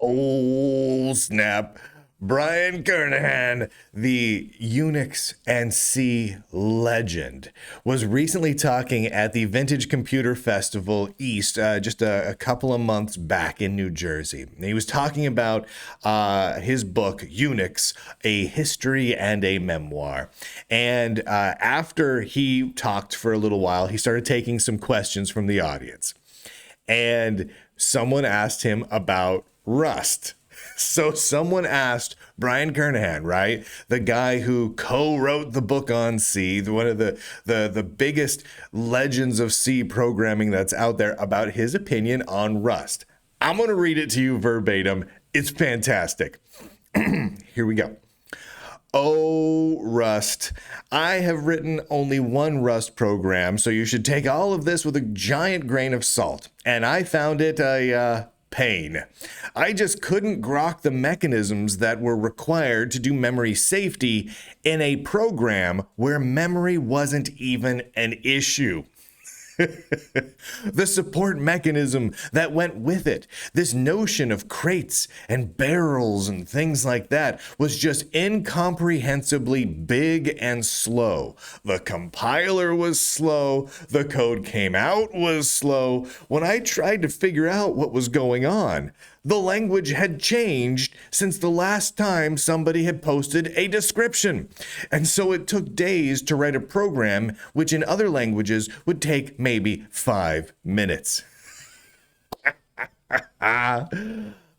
Oh, snap. Brian Kernighan, the Unix and C legend, was recently talking at the Vintage Computer Festival East just a couple of months back in New Jersey. And he was talking about his book, Unix, A History and a Memoir. And after he talked for a little while, he started taking some questions from the audience. And someone asked him about Rust. So someone asked Brian Kernighan, right? The guy who co-wrote the book on C, one of the biggest legends of C programming that's out there, about his opinion on Rust. I'm going to read it to you verbatim. It's fantastic. Here we go. Oh, Rust. I have written only one Rust program, so you should take all of this with a giant grain of salt. And I found it a pain. I just couldn't grok the mechanisms that were required to do memory safety in a program where memory wasn't even an issue. The support mechanism that went with it, this notion of crates and barrels and things like that, was just incomprehensibly big and slow. The compiler was slow. The code came out was slow. When I tried to figure out what was going on, the language had changed since the last time somebody had posted a description. And so it took days to write a program, which in other languages would take maybe 5 minutes.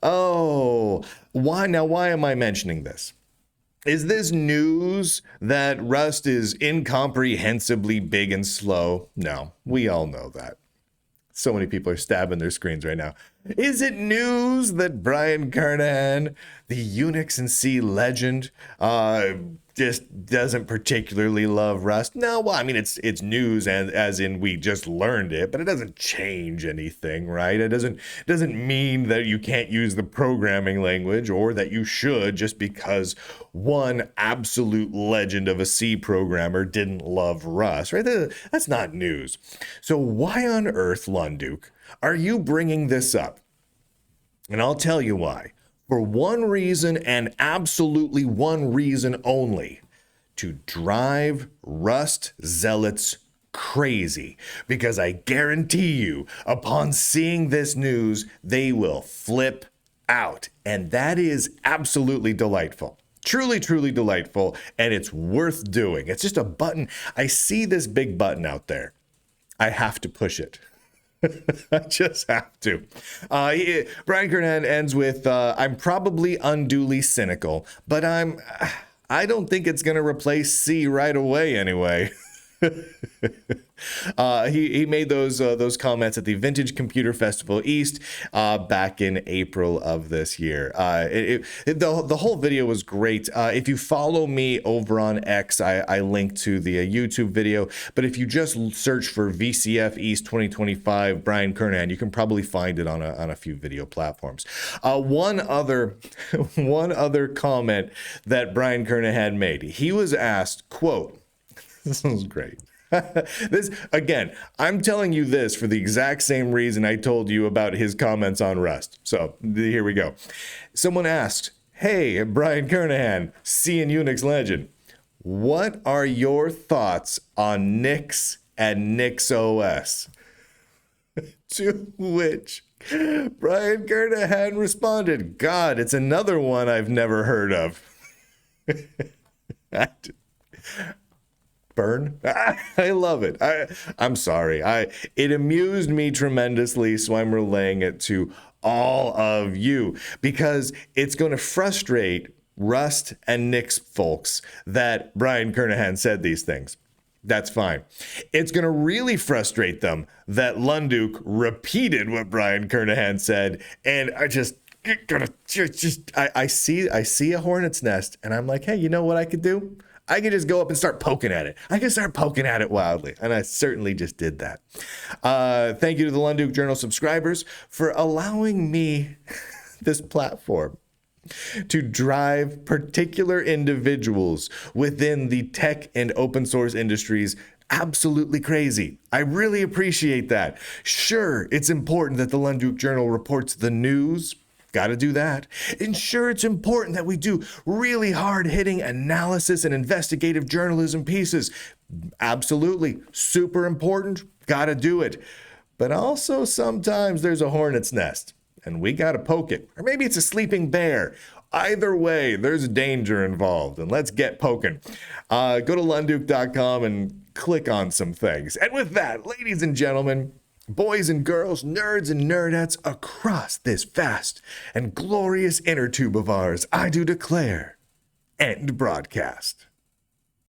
Oh, why am I mentioning this? Is this news that Rust is incomprehensibly big and slow? No, we all know that. So many people are stabbing their screens right now. Is it news that Brian Kernighan, the Unix and C legend, just doesn't particularly love Rust? No, well, I mean, it's news, and as in we just learned it, but it doesn't change anything, right? It doesn't mean that you can't use the programming language, or that you should, just because one absolute legend of a C programmer didn't love Rust, right? That's not news. So why on earth, Lunduke, are you bringing this up? And I'll tell you why. For one reason, and absolutely one reason only: to drive Rust zealots crazy. Because I guarantee you, upon seeing this news, they will flip out. And that is absolutely delightful. Truly, truly delightful. And it's worth doing. It's just a button. I see this big button out there. I have to push it. I just have to. Brian Kernighan ends with, I'm probably unduly cynical, but I don't think it's going to replace C right away anyway. He made those comments at the Vintage Computer Festival East back in April of this year. The whole video was great. If you follow me over on X, I linked to the YouTube video. But if you just search for VCF East 2025 Brian Kernighan, you can probably find it on a few video platforms. One other comment that Brian Kernighan made. He was asked, quote, this was great. This, again, I'm telling you this for the exact same reason I told you about his comments on Rust. So here we go. Someone asked, hey, Brian Kernighan, C and UNIX legend, what are your thoughts on Nix and NixOS? To which Brian Kernighan responded, God, it's another one I've never heard of. Burn. I love it. I'm sorry. It amused me tremendously, so I'm relaying it to all of you because it's going to frustrate Rust and Nix folks that Brian Kernighan said these things. That's fine. It's going to really frustrate them that Lunduke repeated what Brian Kernighan said, and I see a hornet's nest, and I'm like, hey, you know what I could do? I can just go up and start poking at it. I can start poking at it wildly. And I certainly just did that. Thank you to the Lunduke Journal subscribers for allowing me this platform to drive particular individuals within the tech and open source industries absolutely crazy. I really appreciate that. Sure, it's important that the Lunduke Journal reports the news. Got to do that. Ensure it's important that we do really hard-hitting analysis and investigative journalism pieces. Absolutely. Super important. Got to do it. But also sometimes there's a hornet's nest, and we got to poke it. Or maybe it's a sleeping bear. Either way, there's danger involved, and let's get poking. Go to lunduke.com and click on some things. And with that, ladies and gentlemen, boys and girls, nerds and nerdettes across this vast and glorious inner tube of ours, I do declare, end broadcast.